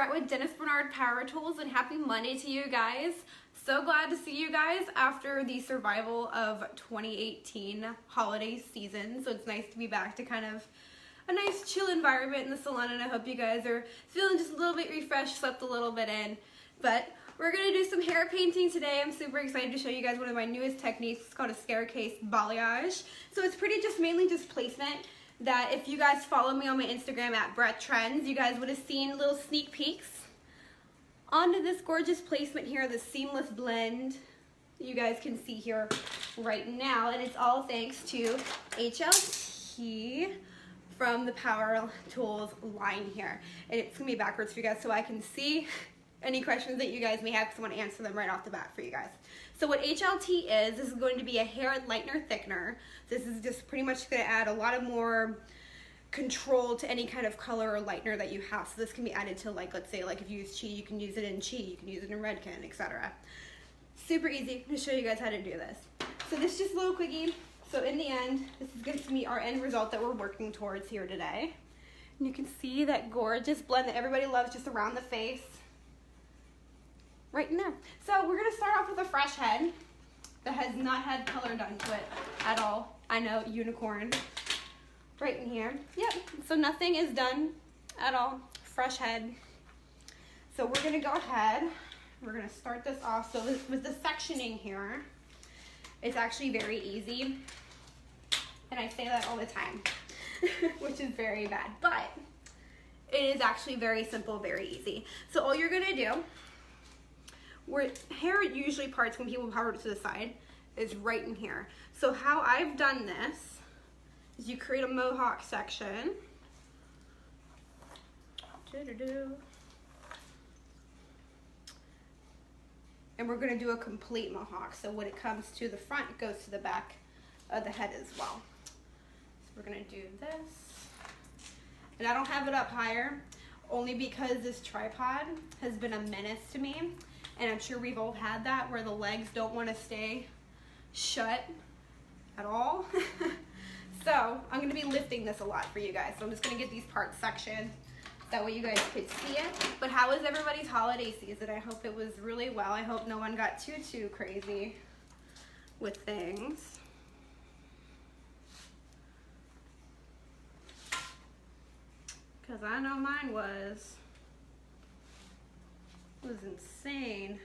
Brett with Dennis Bernard Power Tools, and happy Monday to you guys. So glad to see you guys after the survival of 2018 holiday season. So it's nice to be back to kind of a nice chill environment in the salon, and I hope you guys are feeling just a little bit refreshed, slept a little bit in. But we're gonna do some hair painting today. I'm super excited to show you guys one of my newest techniques. It's called a staircase balayage. So it's mainly just placement. That if you guys follow me on my Instagram at Brett Trends, you guys would have seen little sneak peeks onto this gorgeous placement here, the seamless blend you guys can see here right now. And it's all thanks to HLT from the Power Tools line here. And it's gonna be backwards for you guys so I can see any questions that you guys may have, because I want to answer them right off the bat for you guys. So what HLT is, this is going to be a hair lightener thickener. This is just pretty much going to add a lot of more control to any kind of color or lightener that you have. So this can be added to, like, let's say, like if you use Chi, you can use it in Chi, you can use it in Redken, etc. Super easy to show you guys how to do this. So this is just a little quickie. So in the end, this is going to be our end result that we're working towards here today. And you can see that gorgeous blend that everybody loves just around the face. Right in there. So we're gonna start off with a fresh head that has not had color done to it at all. I know, unicorn. Right in here. Yep, so nothing is done at all. Fresh head. So we're gonna go ahead, we're gonna start this off. So with the sectioning here, it's actually very easy. And I say that all the time, which is very bad. But it is actually very simple, very easy. So all you're gonna do, where hair usually parts when people power it to the side is right in here. So how I've done this is you create a mohawk section. And we're gonna do a complete mohawk. So when it comes to the front, it goes to the back of the head as well. So we're gonna do this. And I don't have it up higher, only because this tripod has been a menace to me. And I'm sure we've all had that, where the legs don't want to stay shut at all. So I'm going to be lifting this a lot for you guys. So I'm just going to get these parts sectioned. That way you guys could see it. But how was everybody's holiday season? I hope it was really well. I hope no one got too crazy with things. Because I know mine was insane.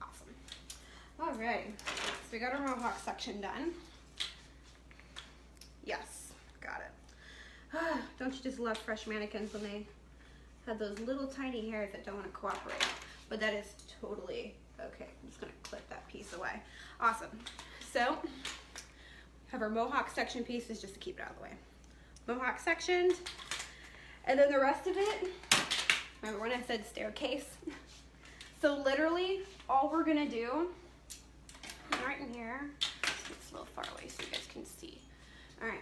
Awesome. All right, so we got our mohawk section done. Yes, got it. Don't you just love fresh mannequins when they have those little tiny hairs that don't want to cooperate? But that is totally okay. I'm just gonna clip that piece away. Awesome. So have our mohawk section pieces just to keep it out of the way. Mohawk sectioned, and then the rest of it, remember when I said staircase? So literally all we're gonna do, right in here, it's a little far away so you guys can see. All right,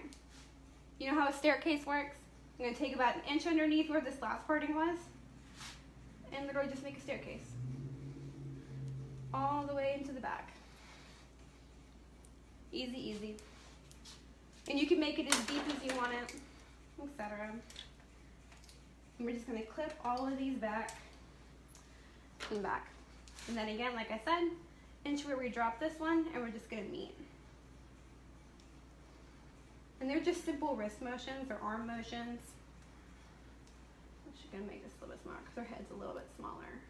you know how a staircase works? I'm gonna take about an inch underneath where this last parting was, and literally just make a staircase all the way into the back. Easy, easy. And you can make it as deep as you want it, etc. And we're just gonna clip all of these back and back. And then again, like I said, inch where we drop this one, and we're just gonna meet. And they're just simple wrist motions or arm motions. I'm just gonna make this a little bit smaller because our head's a little bit smaller.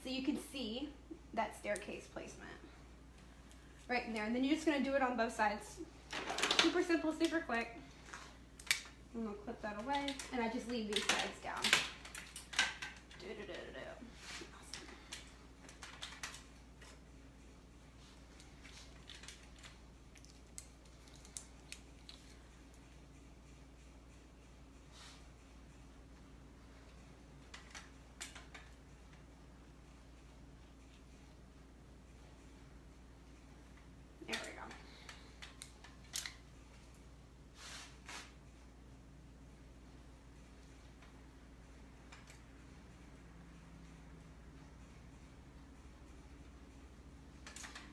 So you can see that staircase placement right in there, and then you're just going to do it on both sides. Super simple, super quick. I'm going to clip that away, and I just leave these sides down. Awesome. There we go.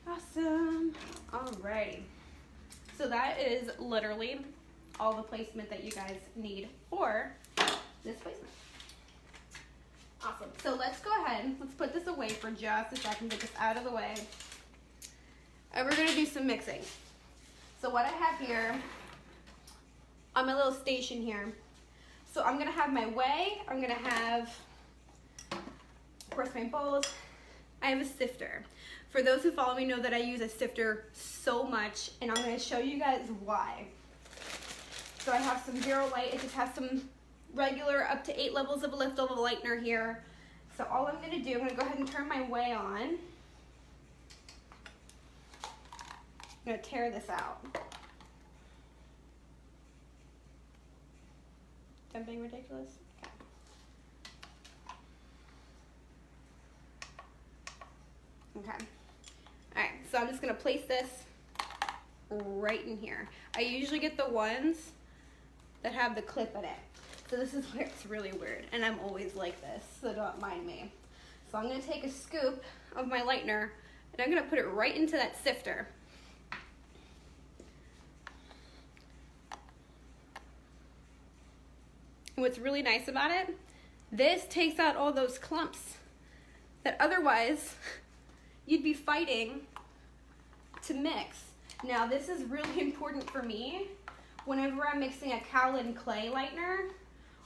Awesome. Alrighty. So that is literally all the placement that you guys need for this placement. Awesome. So let's go ahead. Let's put this away for just a second, get this out of the way. And we're going to do some mixing. So what I have here on my little station here. So I'm going to have my whey. I'm going to have, of course, my bowls. I have a sifter. For those who follow me know that I use a sifter so much, and I'm going to show you guys why. So I have some Zero Light. It just has some regular up to 8 levels of lift of a lightener here. So all I'm going to do, I'm going to go ahead and turn my whey on. I'm going to tear this out. Am I being ridiculous? Okay. Alright, so I'm just going to place this right in here. I usually get the ones that have the clip in it. So this is where it's really weird, and I'm always like this, so don't mind me. So I'm going to take a scoop of my lightener, and I'm going to put it right into that sifter. And what's really nice about it, this takes out all those clumps that otherwise you'd be fighting to mix. Now this is really important for me whenever I'm mixing a kaolin clay lightener,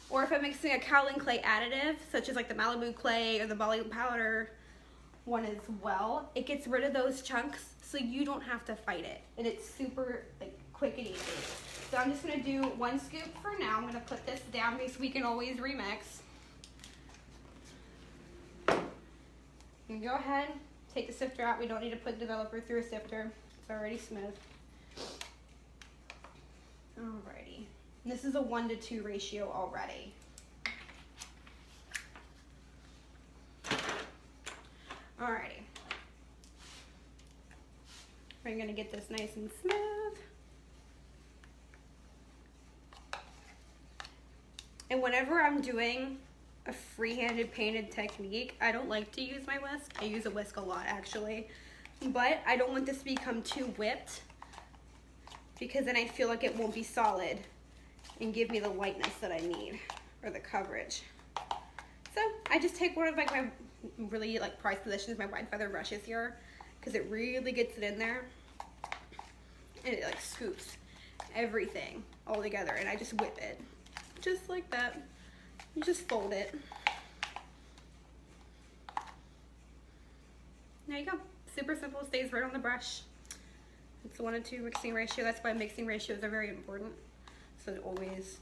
or if I'm mixing a kaolin clay additive, such as like the Malibu clay or the Bali powder one as well. It gets rid of those chunks so you don't have to fight it. And it's super like quick and easy. So I'm just gonna do 1 scoop for now. I'm gonna put this down because we can always remix. And go ahead, take the sifter out. We don't need to put the developer through a sifter. It's already smooth. Alrighty. And this is a 1-to-2 ratio already. Alrighty. We're gonna get this nice and smooth. And whenever I'm doing a free-handed painted technique, I don't like to use my whisk. I use a whisk a lot actually. But I don't want this to become too whipped, because then I feel like it won't be solid and give me the lightness that I need, or the coverage. So I just take one of like my really like prized possessions, my wide feather brushes here, because it really gets it in there, and it like scoops everything all together, and I just whip it just like that. You just fold it. There you go. Super simple, stays right on the brush. It's a 1-to-2 mixing ratio. That's why mixing ratios are very important. So always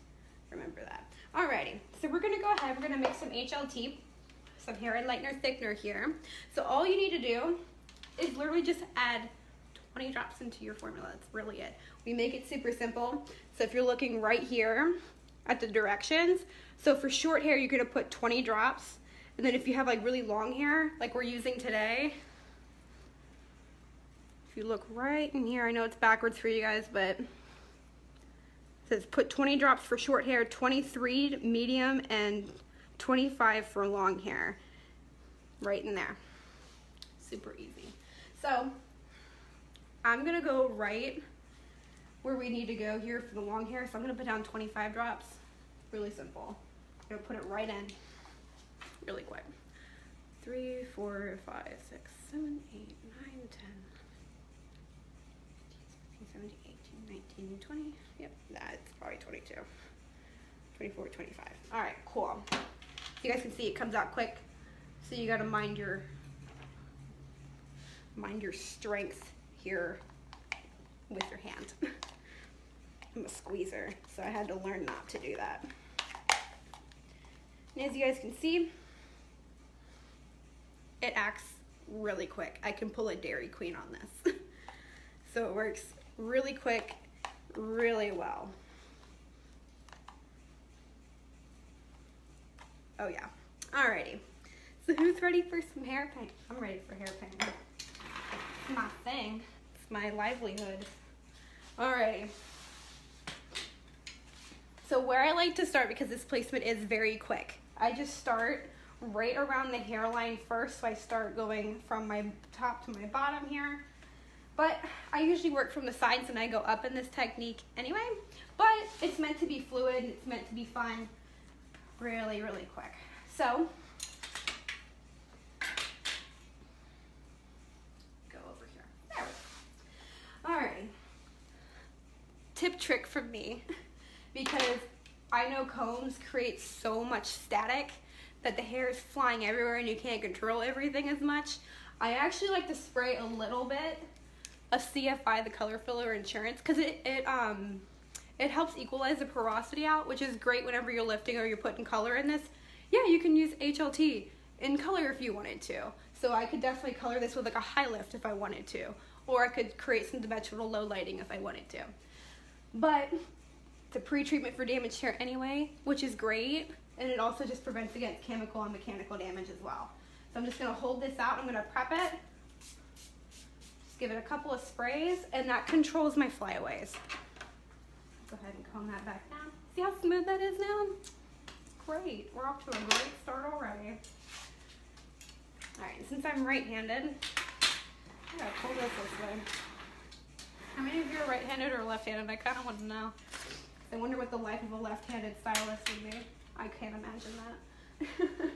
remember that. Alrighty, so we're gonna go ahead, we're gonna make some HLT, some hair and lightener thickener here. So all you need to do is literally just add 20 drops into your formula. That's really it. We make it super simple. So if you're looking right here at the directions, so for short hair, you're gonna put 20 drops. And then if you have like really long hair, like we're using today, if you look right in here, I know it's backwards for you guys, but it says put 20 drops for short hair, 23 medium, and 25 for long hair. Right in there. Super easy. So I'm gonna go right where we need to go here for the long hair. So I'm gonna put down 25 drops. Really simple. I'm gonna put it right in really quick. 3, 4, 5, 6, 7, 8, 9, 10. 17, 18, 19, 20. Yep, that's probably 22. 24, 25. All right, cool. You guys can see it comes out quick. So you gotta mind your strength here with your hand. I'm a squeezer, so I had to learn not to do that. And as you guys can see, it acts really quick. I can pull a Dairy Queen on this. So it works really quick, really well. Oh yeah. Alrighty. So who's ready for some hair paint? I'm ready for hair paint. It's my thing. It's my livelihood. Alrighty. So where I like to start, because this placement is very quick, I just start right around the hairline first. So I start going from my top to my bottom here. But I usually work from the sides and I go up in this technique anyway. But it's meant to be fluid, it's meant to be fun, really, really quick. So, go over here. There we go. Alrighty. Tip trick from me, because I know combs create so much static that the hair is flying everywhere and you can't control everything as much. I actually like to spray a little bit of CFI, the color filler insurance, because it helps equalize the porosity out, which is great whenever you're lifting or you're putting color in this. Yeah, you can use HLT in color if you wanted to. So I could definitely color this with like a high lift if I wanted to, or I could create some dimensional low lighting if I wanted to. But it's a pre-treatment for damaged hair anyway, which is great, and it also just prevents against chemical and mechanical damage as well. So I'm just gonna hold this out, I'm gonna prep it, just give it a couple of sprays, and that controls my flyaways. Go ahead and comb that back down. See how smooth that is now? Great, we're off to a great start already. All right, since I'm right-handed, I gotta pull this way. How many of you are right-handed or left-handed? I kind of want to know. I wonder what the life of a left-handed stylist would be. I can't imagine that.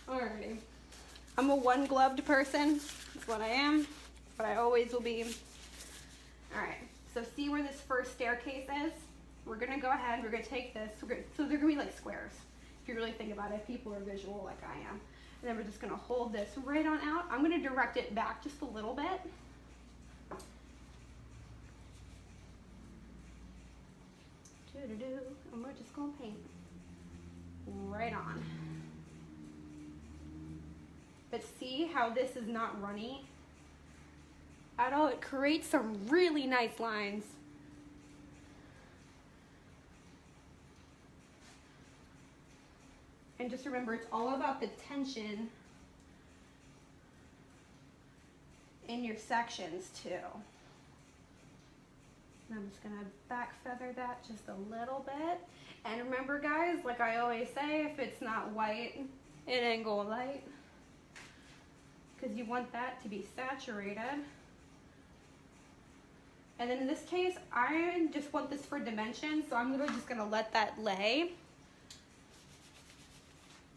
Alrighty. I'm a one-gloved person. That's what I am. But I always will be. Alright. So see where this first staircase is? We're going to go ahead. We're going to take this. So they're going to be like squares. If you really think about it, people are visual like I am. And then we're just going to hold this right on out. I'm going to direct it back just a little bit. And we're just going to paint right on. But see how this is not runny at all? It creates some really nice lines. And just remember, it's all about the tension in your sections too. I'm just gonna back feather that just a little bit. And remember guys, like I always say, if it's not white, it ain't gonna light. Because you want that to be saturated. And then in this case, I just want this for dimension, so I'm just gonna let that lay.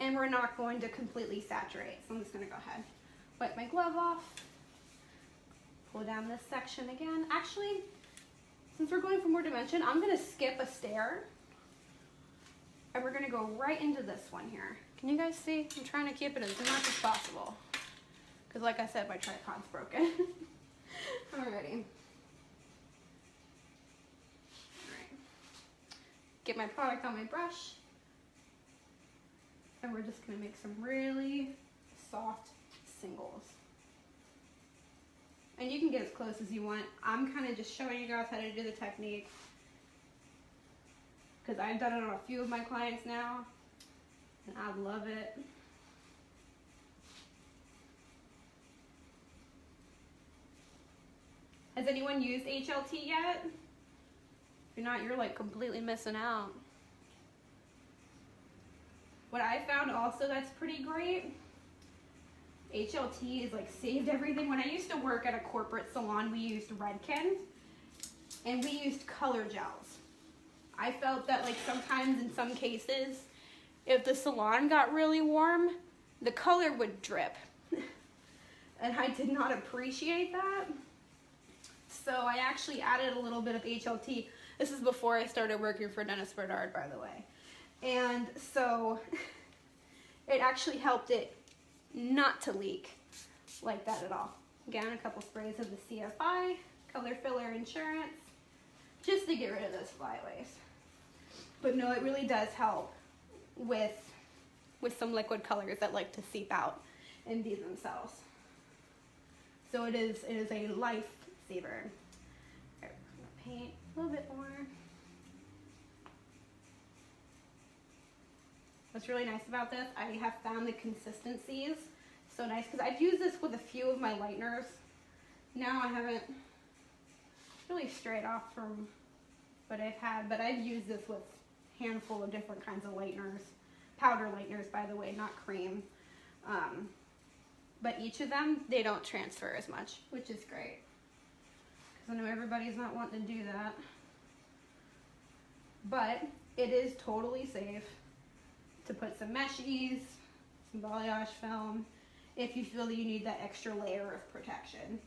And we're not going to completely saturate. So I'm just gonna go ahead, wipe my glove off, pull down this section again. Actually, since we're going for more dimension, I'm gonna skip a stair and we're gonna go right into this one here. Can you guys see? I'm trying to keep it as much as possible. Because like I said, my tripod's broken. Alrighty. Alright. Get my product on my brush. And we're just gonna make some really soft singles. And you can get as close as you want. I'm kind of just showing you guys how to do the technique, because I've done it on a few of my clients now, and I love it. Has anyone used HLT yet? If you're not, you're like completely missing out. What I found also that's pretty great, HLT is like saved everything. When I used to work at a corporate salon, we used Redken and we used color gels. I felt that like sometimes in some cases, if the salon got really warm, the color would drip. And I did not appreciate that. So I actually added a little bit of HLT. This is before I started working for Dennis Bernard, by the way. And so it actually helped it not to leak like that at all. Again, a couple sprays of the CFI, color filler insurance, just to get rid of those flyaways. But no, it really does help with some liquid colors that like to seep out and be themselves. So it is a lifesaver. Right, I'm gonna paint a little bit more. What's really nice about this, I have found the consistencies so nice, because I've used this with a few of my lighteners. Now I haven't really strayed off from what I've had, but I've used this with a handful of different kinds of lighteners. Powder lighteners, by the way, not cream. But each of them, they don't transfer as much, which is great. because I know everybody's not wanting to do that. But it is totally safe to put some meshies, some balayage film, if you feel that you need that extra layer of protection.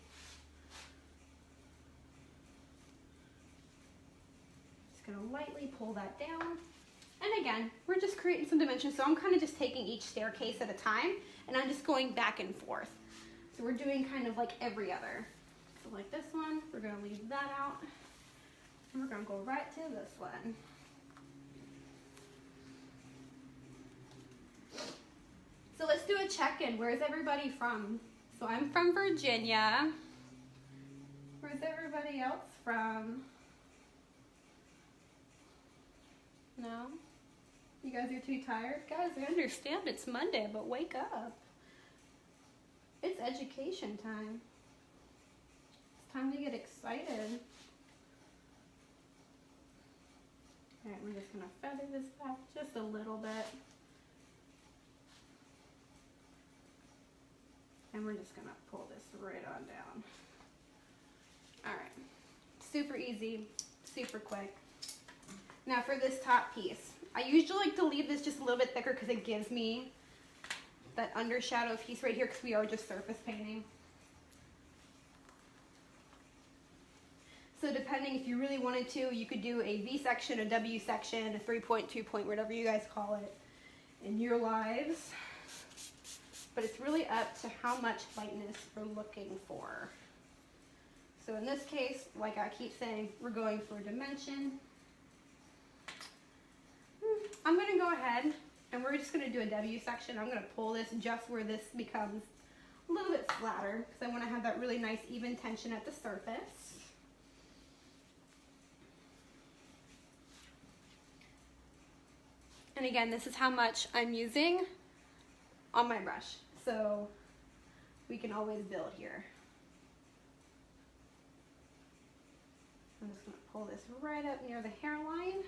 Just gonna lightly pull that down. And again, we're just creating some dimension, so I'm kind of just taking each staircase at a time, and I'm just going back and forth. So we're doing kind of like every other. So like this one, we're gonna leave that out, and we're gonna go right to this one. So let's do a check-in. Where's everybody from? So I'm from Virginia. Where's everybody else from? No? You guys are too tired? Guys, I understand it's Monday, but wake up. It's education time. It's time to get excited. Alright, we're just gonna feather this back just a little bit. And we're just gonna pull this right on down. Alright, super easy, super quick. Now for this top piece, I usually like to leave this just a little bit thicker because it gives me that undershadow piece right here because we are just surface painting. So depending if you really wanted to, you could do a V section, a W section, a 3-point, 2-point, whatever you guys call it in your lives. But it's really up to how much lightness we're looking for. So in this case, like I keep saying, we're going for dimension. I'm going to go ahead and we're just going to do a W section. I'm going to pull this just where this becomes a little bit flatter because I want to have that really nice even tension at the surface. And again, this is how much I'm using on my brush. So we can always build here. I'm just going to pull this right up near the hairline.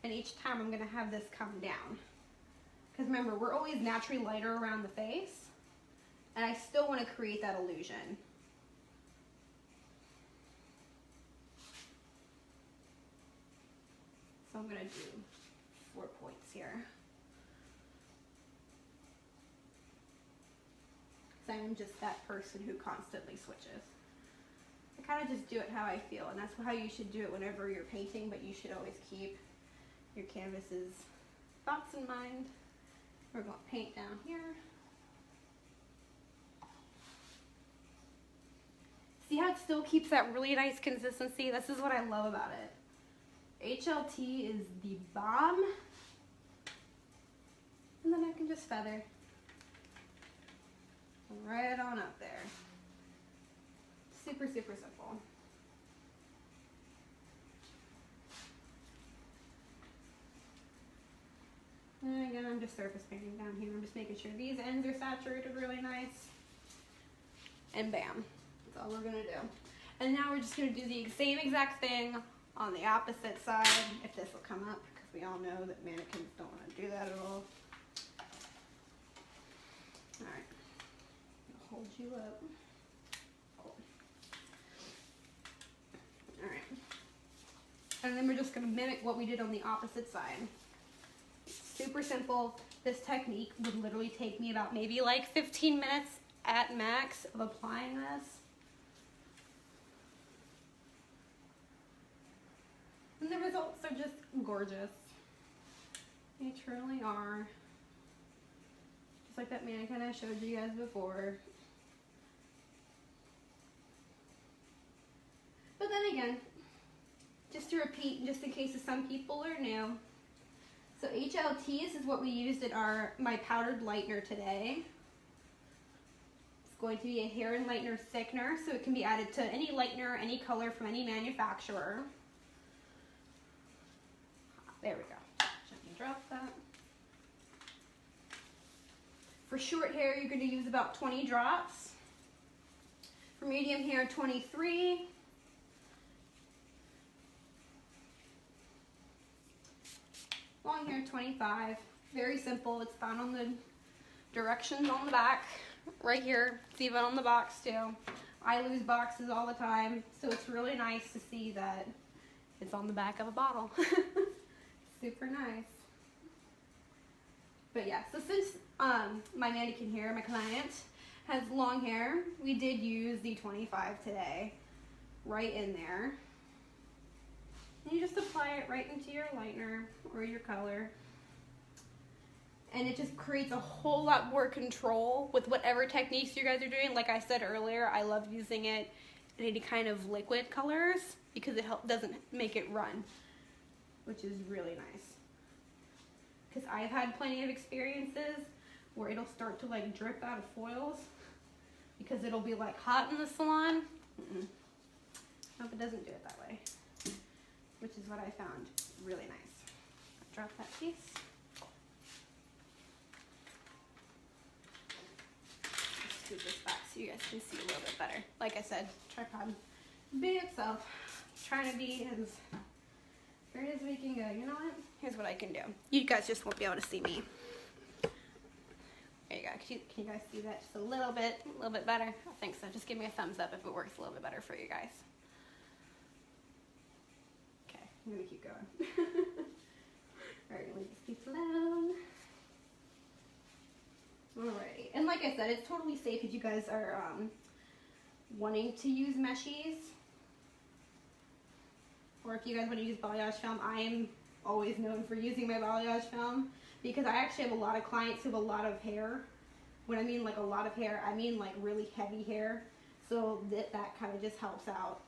And each time I'm going to have this come down. Because remember, we're always naturally lighter around the face. And I still want to create that illusion. So I'm going to do 4 points here. Because I am just that person who constantly switches. I kind of just do it how I feel. And that's how you should do it whenever you're painting. But you should always keep your canvas's thoughts in mind. We're going to paint down here. See how it still keeps that really nice consistency? This is what I love about it. HLT is the bomb. And then I can just feather right on up there. Super, super simple. And again, I'm just surface painting down here. I'm just making sure these ends are saturated really nice. And bam, that's all we're gonna do. And now we're just gonna do the same exact thing on the opposite side, if this will come up, because we all know that mannequins don't want to do that at all. All right, I'll hold you up. Cool. All right, and then we're just gonna mimic what we did on the opposite side. Super simple. This technique would literally take me about maybe like 15 minutes at max of applying this. And the results are just gorgeous. They truly are. Just like that mannequin I showed you guys before. But then again, just to repeat, just in case some people are new, so HLTs is what we used in my powdered lightener today. It's going to be a hair and lightener thickener, so it can be added to any lightener, any color from any manufacturer. There we go. Let me drop that. For short hair, you're going to use about 20 drops. For medium hair, 23. Long hair, 25. Very simple. It's found on the directions on the back, right here. It's even on the box too. I lose boxes all the time, so it's really nice to see that it's on the back of a bottle. Super nice. But yeah, so since my mannequin here, my client, has long hair, we did use the 25 today, right in there. And you just apply it right into your lightener or your color. And it just creates a whole lot more control with whatever techniques you guys are doing. Like I said earlier, I love using it in any kind of liquid colors because it doesn't make it run, which is really nice. Because I've had plenty of experiences where it'll start to like drip out of foils because it'll be like hot in the salon. Hope it doesn't do it that way, which is what I found really nice. Drop that piece. Scoop this back so you guys can see a little bit better. Like I said, tripod be itself. Trying to be as straight as we can go. You know what? Here's what I can do. You guys just won't be able to see me. There you go. Can you guys see that just a little bit better? I think so. Just give me a thumbs up if it works a little bit better for you guys. Okay, I'm gonna keep going. All right, leave this piece alone. Alrighty, and like I said, it's totally safe if you guys are wanting to use meshies, or if you guys want to use balayage film. I am always known for using my balayage film because I actually have a lot of clients who have a lot of hair. When I mean like a lot of hair, I mean like really heavy hair, so that kind of just helps out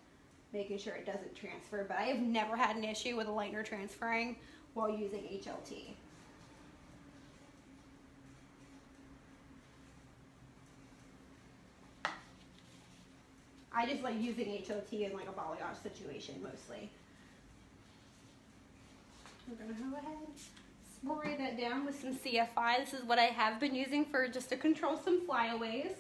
making sure it doesn't transfer. But I have never had an issue with a lightener transferring while using HLT. I just like using HLT in like a balayage situation mostly. We're gonna go ahead and spray that down with some CFI. This is what I have been using for just to control some flyaways.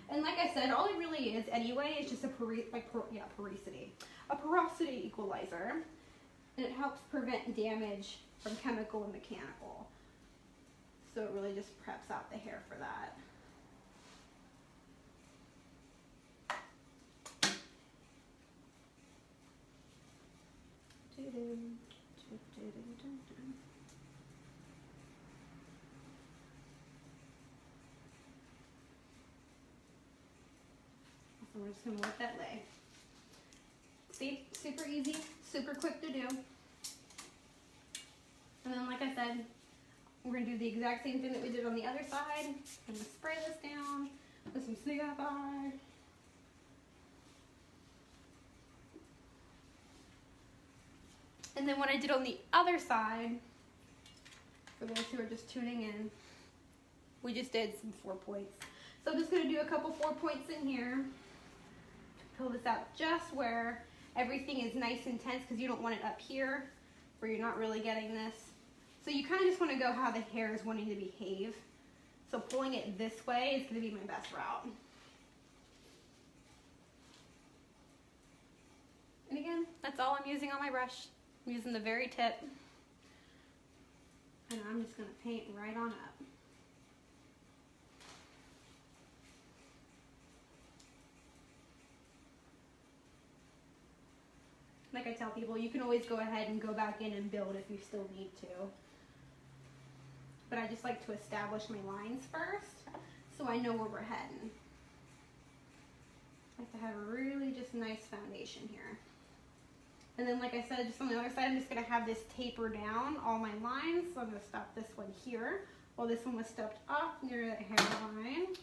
And like I said, all it really is anyway is just a porosity equalizer. And it helps prevent damage from chemical and mechanical. So it really just preps out the hair for that. So we're just going to let that lay. See, super easy, super quick to do. And then like I said, we're going to do the exact same thing that we did on the other side. I'm going to spray this down with some CFI. And then what I did on the other side, for those who are just tuning in, we just did some 4 points. So I'm just going to do a couple 4 points in here. Pull this out just where everything is nice and tense because you don't want it up here where you're not really getting this. So you kind of just want to go how the hair is wanting to behave. So pulling it this way is going to be my best route. And again, that's all I'm using on my brush. I'm using the very tip. And I'm just going to paint right on up. Like I tell people, you can always go ahead and go back in and build if you still need to. But I just like to establish my lines first so I know where we're heading. I like to have a really just nice foundation here. And then like I said, just on the other side, I'm just going to have this taper down all my lines. So I'm going to stop this one here. While this one was stepped up near the hairline,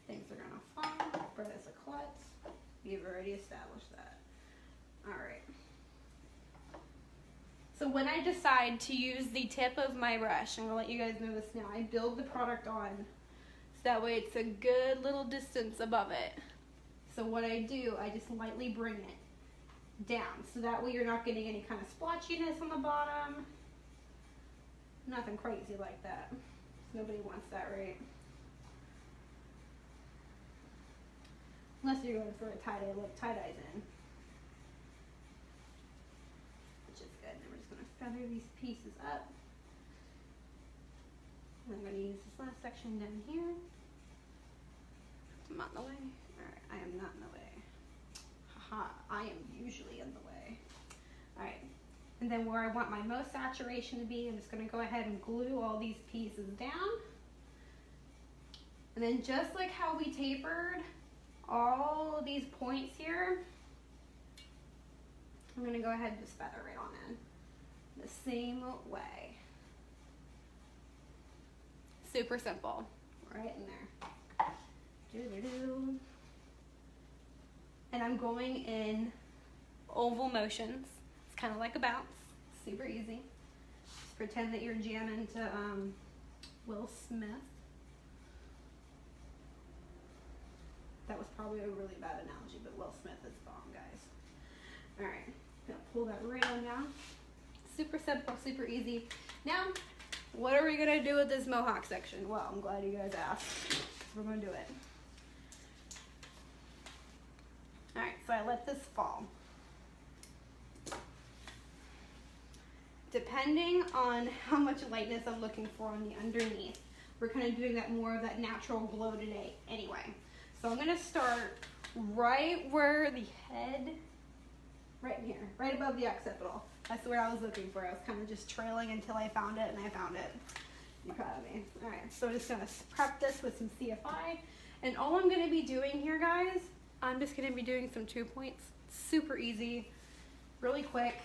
things are going to fall. Spread as a klutz. We've already established that. All right. So when I decide to use the tip of my brush, I'm going to let you guys know this now, I build the product on so that way it's a good little distance above it. So what I do, I just lightly bring it down so that way you're not getting any kind of splotchiness on the bottom. Nothing crazy like that. Nobody wants that, right? Unless you're going for a tie-dye look, tie-dye's in. Which is good. And then we're just going to feather these pieces up. And I'm going to use this last section down here. I'm not in the way. Alright, I am not in the way. Haha, I am usually in the way. Alright, and then where I want my most saturation to be, I'm just going to go ahead and glue all these pieces down. And then just like how we tapered all these points here, I'm going to go ahead and just feather right on in the same way. Super simple, right in there. Doo-doo-doo. And I'm going in oval motions. It's kind of like a bounce, super easy. Just pretend that you're jamming to Will Smith. That was probably a really bad analogy, but Will Smith is bomb, guys. All right, gonna pull that right on down. Super simple, super easy. Now, what are we gonna do with this mohawk section? Well, I'm glad you guys asked. We're gonna do it. All right, so I let this fall. Depending on how much lightness I'm looking for on the underneath, we're kind of doing that more of that natural glow today anyway. So I'm gonna start right where the head, right in here, right above the occipital. That's where I was looking for. I was kind of just trailing until I found it, and I found it. Be proud of me. All right, so I'm just gonna prep this with some CFI. And all I'm gonna be doing here, guys, I'm just gonna be doing some 2 points. Super easy, really quick.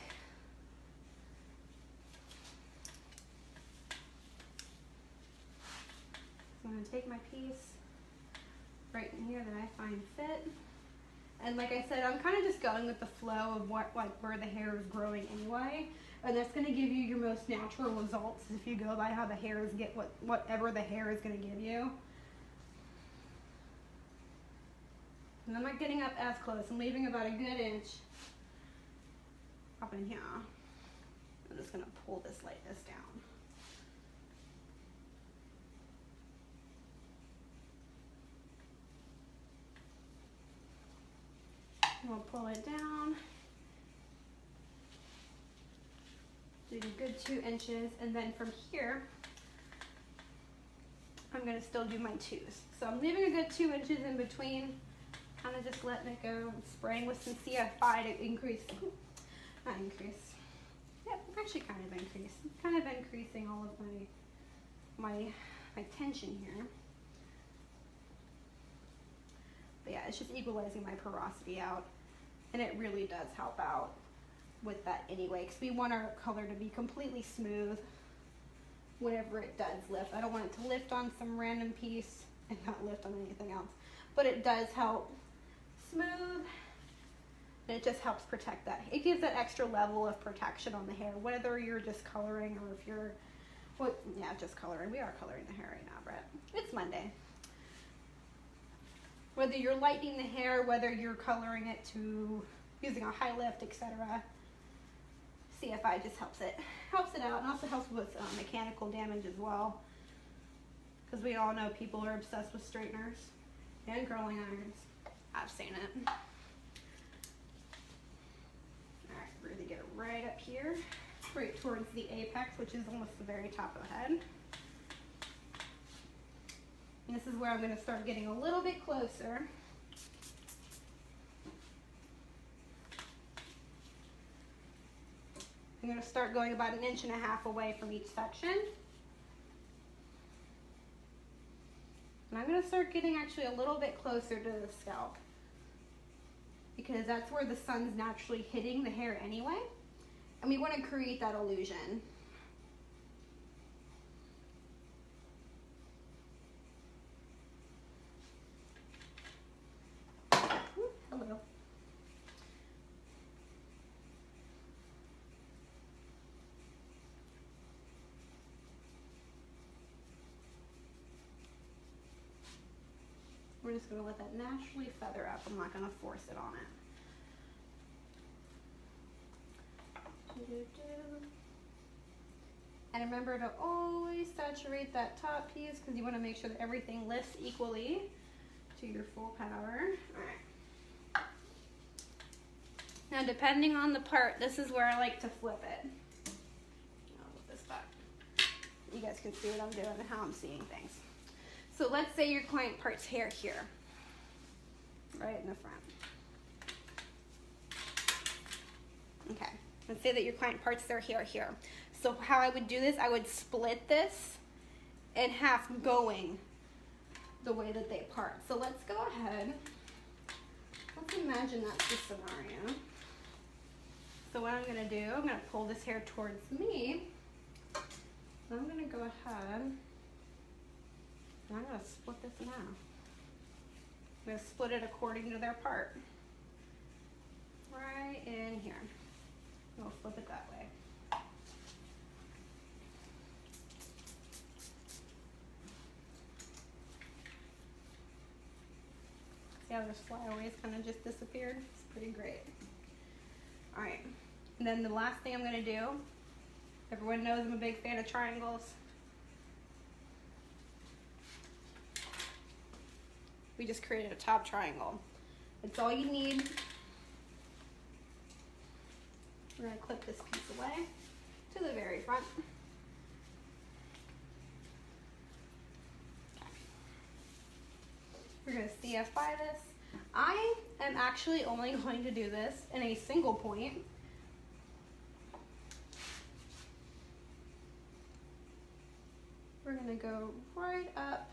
So I'm gonna take my piece right in here that I find fit. And like I said, I'm kind of just going with the flow of where the hair is growing anyway. And that's going to give you your most natural results if you go by how the hairs get whatever the hair is going to give you. And I'm not getting up as close. I'm leaving about a good inch up in here. I'm just going to pull this lightness down. We'll pull it down. Do a good 2 inches, and then from here, I'm gonna still do my 2s. So I'm leaving a good 2 inches in between, kind of just letting it go, spraying with some CFI to increase, not increase, yep, actually kind of increasing all of my tension here. But yeah, it's just equalizing my porosity out, and it really does help out with that anyway, because we want our color to be completely smooth whenever it does lift. I don't want it to lift on some random piece and not lift on anything else, but it does help smooth, and it just helps protect that. It gives that extra level of protection on the hair, whether you're just coloring or if you're, well, yeah, just coloring. We are coloring the hair right now, Brett. It's Monday. Whether you're lightening the hair, whether you're coloring it to using a high lift, etc. CFI just helps it out, and also helps with mechanical damage as well. Because we all know people are obsessed with straighteners and curling irons. I've seen it. All right, we're gonna get it right up here, right towards the apex, which is almost the very top of the head. And this is where I'm going to start getting a little bit closer. I'm going to start going about 1.5 inches away from each section. And I'm going to start getting actually a little bit closer to the scalp, because that's where the sun's naturally hitting the hair anyway. And we want to create that illusion. Hello. We're just going to let that naturally feather up. I'm not going to force it on it. And remember to always saturate that top piece, because you want to make sure that everything lifts equally to your full power. All right. Now, depending on the part, this is where I like to flip it. I'll put this back. you guys can see what I'm doing and how I'm seeing things. So let's say your client parts hair here, right in the front. Okay, let's say that your client parts their hair here. So how I would do this, I would split this in half going the way that they part. So let's go ahead. Let's imagine that's the scenario. So what I'm gonna do, I'm gonna pull this hair towards me. And I'm gonna go ahead and I'm gonna split this in half. I'm gonna split it according to their part. Right in here. We'll flip it that way. See how those flyaways kind of just disappeared? It's pretty great. All right, and then the last thing I'm gonna do, everyone knows I'm a big fan of triangles. We just created a top triangle. That's all you need. We're gonna clip this piece away to the very front. We're gonna CFI this. I am actually only going to do this in a single point. We're gonna go right up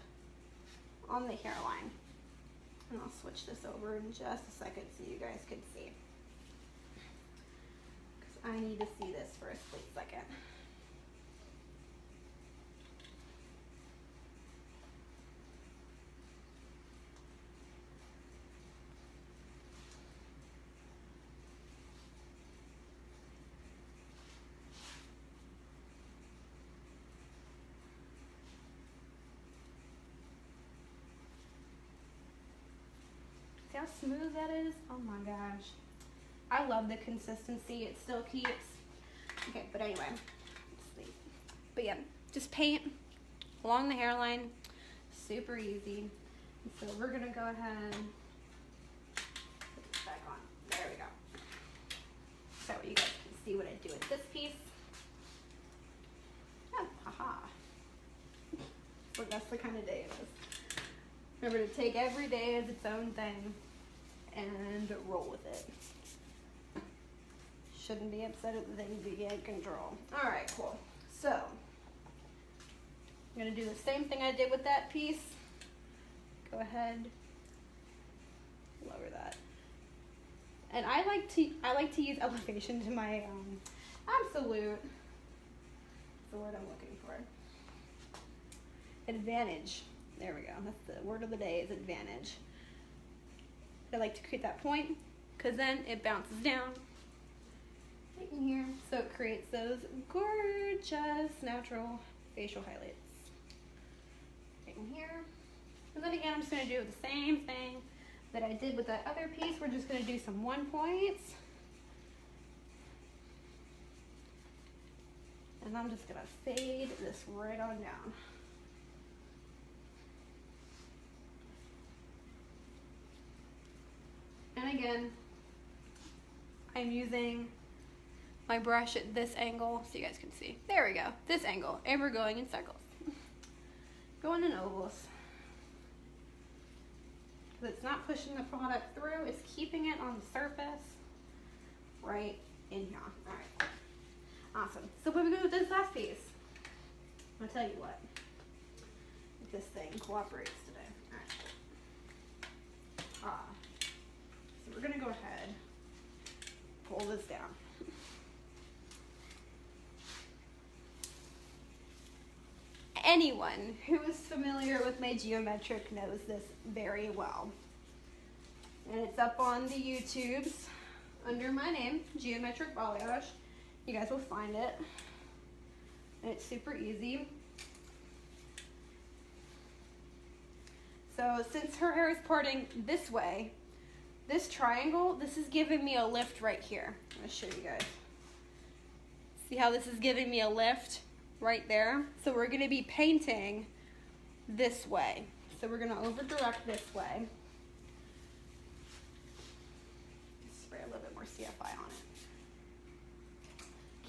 on the hairline. And I'll switch this over in just a second so you guys can see. Because I need to see this for a split second. See how smooth that is? Oh my gosh. I love the consistency. It still keeps. Okay, but anyway. But yeah, just paint along the hairline. Super easy. And so we're going to go ahead and put this back on. There we go. So you guys can see what I do with this piece. Oh, haha. So that's the kind of day it is. Remember to take every day as its own thing and roll with it. Shouldn't be upset at the things you can't control. All right, cool. So I'm gonna do the same thing I did with that piece. Go ahead, lower that. And I like to use elevation to my absolute. That's the word I'm looking for. Advantage. There we go. That's the word of the day, is advantage. I like to create that point because then it bounces down right in here. So it creates those gorgeous natural facial highlights right in here. And then again, I'm just going to do the same thing that I did with that other piece. We're just going to do some 1 points. And I'm just going to fade this right on down. And again, I'm using my brush at this angle so you guys can see. There we go, this angle. And we're going in circles. Going in ovals. It's not pushing the product through, it's keeping it on the surface right in here. All right, awesome. So what do we do with this last piece? I'll tell you what, if this thing cooperates today. All right. So we're gonna go ahead, pull this down. Anyone who is familiar with my geometric knows this very well. And it's up on the YouTubes under my name, Geometric Balayage. You guys will find it. And it's super easy. So since her hair is parting this way, this triangle, this is giving me a lift right here. I'm gonna show you guys. See how this is giving me a lift right there? So we're gonna be painting this way. So we're gonna over direct this way. Spray a little bit more CFI on it.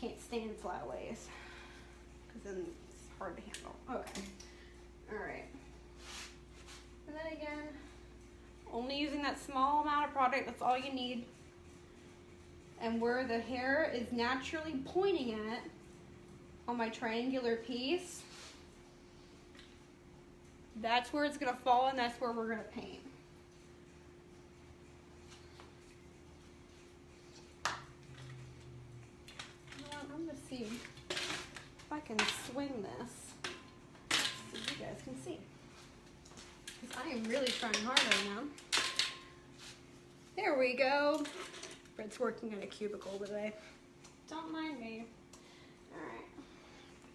Can't stand flyaways, because then it's hard to handle. Okay. All right. And then again, only using that small amount of product, that's all you need. And where the hair is naturally pointing at on my triangular piece, that's where it's gonna fall and that's where we're gonna paint. I'm gonna see if I can swing this so you guys can see. Because I am really trying hard right now. There we go. Brett's working in a cubicle today. Don't mind me. Alright.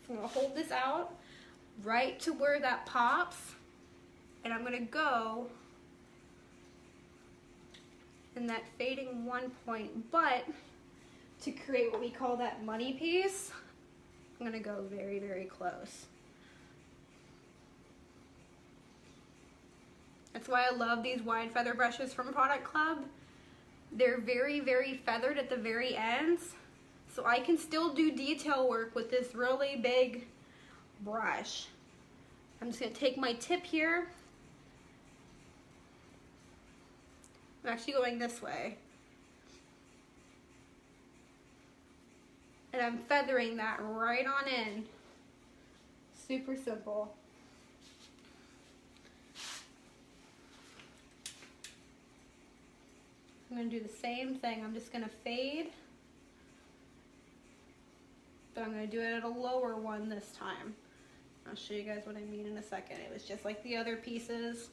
So I'm gonna hold this out right to where that pops. And I'm gonna go in that fading 1 point, but to create what we call that money piece, I'm gonna go very, very close. That's why I love these wide feather brushes from Product Club. They're very, very feathered at the very ends, so I can still do detail work with this really big brush. I'm just gonna take my tip here. I'm actually going this way. And I'm feathering that right on in. Super simple. I'm going to do the same thing. I'm just going to fade. But I'm going to do it at a lower one this time. I'll show you guys what I mean in a second. It was just like the other pieces.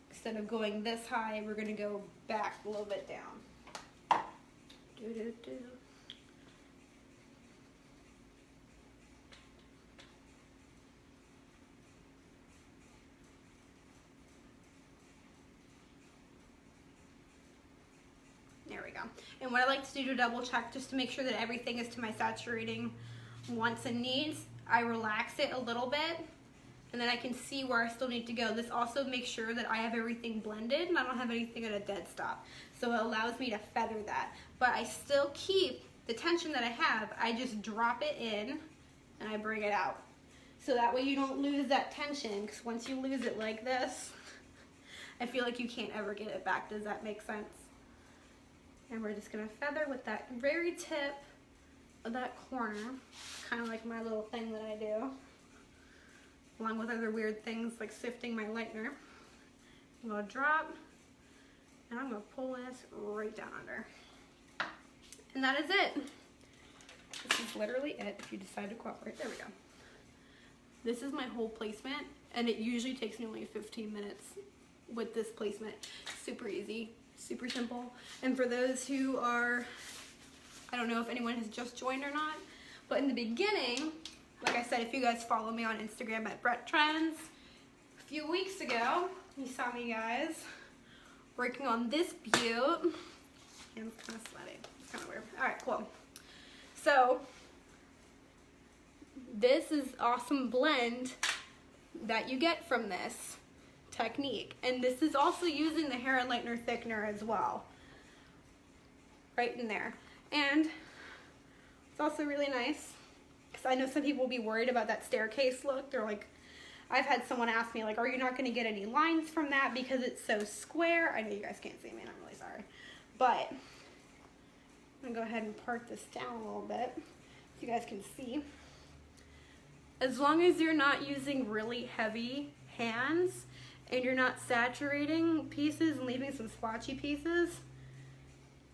Instead of going this high, we're going to go back a little bit down. Do-do-do. There we go. And what I like to do to double check, just to make sure that everything is to my saturating wants and needs, I relax it a little bit, and then I can see where I still need to go. This also makes sure that I have everything blended and I don't have anything at a dead stop. So it allows me to feather that. But I still keep the tension that I have. I just drop it in and I bring it out. So that way you don't lose that tension, because once you lose it like this, I feel like you can't ever get it back. Does that make sense? And we're just gonna feather with that very tip of that corner, kind of like my little thing that I do, along with other weird things like sifting my lightener. I'm gonna drop, and I'm gonna pull this right down under. And that is it. This is literally it if you decide to cooperate. There we go. This is my whole placement, and it usually takes me only 15 minutes with this placement. Super easy. Super simple. And for those who are, I don't know if anyone has just joined or not, but in the beginning, like I said, if you guys follow me on Instagram at Brett Trends, a few weeks ago, you saw me guys working on this beaut. And it's kind of sweaty. It's kind of weird. All right, cool. So this is awesome blend that you get from this technique, and this is also using the hair and lightener thickener as well, right in there. And it's also really nice because I know some people will be worried about that staircase look. They're like, I've had someone ask me like, are you not going to get any lines from that because it's so square? I know you guys can't see me and I'm really sorry, but I'm gonna go ahead and part this down a little bit so you guys can see. As long as you're not using really heavy hands and you're not saturating pieces and leaving some splotchy pieces,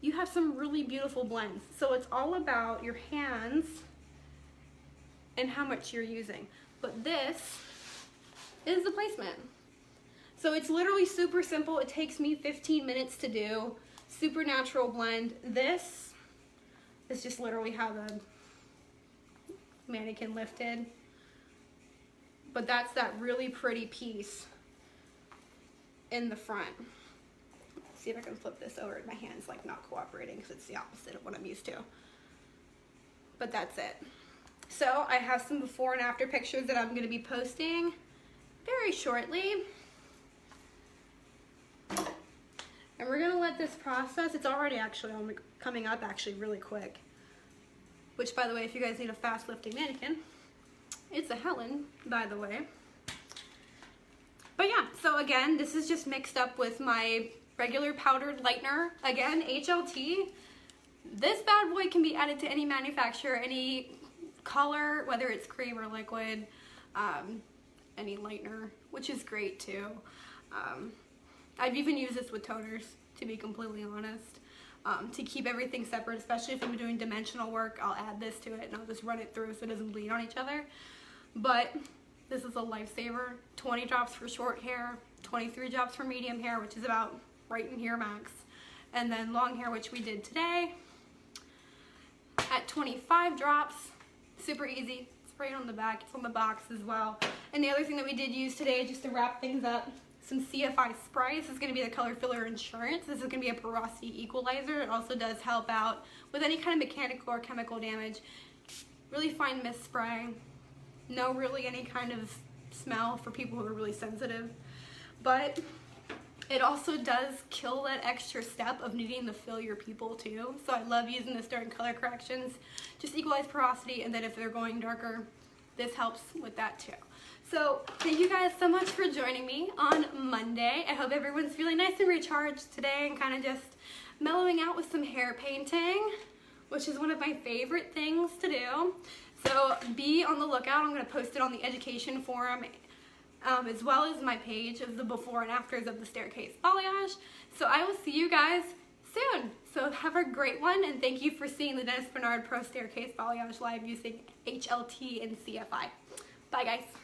you have some really beautiful blends. So it's all about your hands and how much you're using. But this is the placement. So it's literally super simple. It takes me 15 minutes to do. Super natural blend. This is just literally how the mannequin lifted. But that's that really pretty piece in the front. Let's see if I can flip this over. My hand's like not cooperating because it's the opposite of what I'm used to. But that's it. So I have some before and after pictures that I'm going to be posting very shortly. And we're going to let this process, it's already actually coming up actually really quick. Which, by the way, if you guys need a fast lifting mannequin, It's a Helen, by the way. But yeah, so again, this is just mixed up with my regular powdered lightener. Again, HLT. This bad boy can be added to any manufacturer, any color, whether it's cream or liquid, any lightener, which is great too. I've even used this with toners, to be completely honest. To keep everything separate, especially if I'm doing dimensional work, I'll add this to it and I'll just run it through so it doesn't bleed on each other. But this is a lifesaver. 20 drops for short hair, 23 drops for medium hair, which is about right in here max. And then long hair, which we did today, at 25 drops. Super easy. Spray it on the back. It's on the box as well. And the other thing that we did use today, just to wrap things up, some CFI spray. This is going to be the Color Filler Insurance. This is going to be a porosity equalizer. It also does help out with any kind of mechanical or chemical damage. Really fine mist spray. No really any kind of smell for people who are really sensitive. But it also does kill that extra step of needing to fill your pupil too. So I love using this during color corrections. Just equalize porosity, and then if they're going darker, this helps with that too. So thank you guys so much for joining me on Monday. I hope everyone's feeling nice and recharged today and kind of just mellowing out with some hair painting, which is one of my favorite things to do. So be on the lookout. I'm going to post it on the education forum as well as my page of the before and afters of the staircase balayage. So I will see you guys soon. So have a great one, and thank you for seeing the Dennis Bernard Pro Staircase Balayage live using HLT and CFI. Bye guys.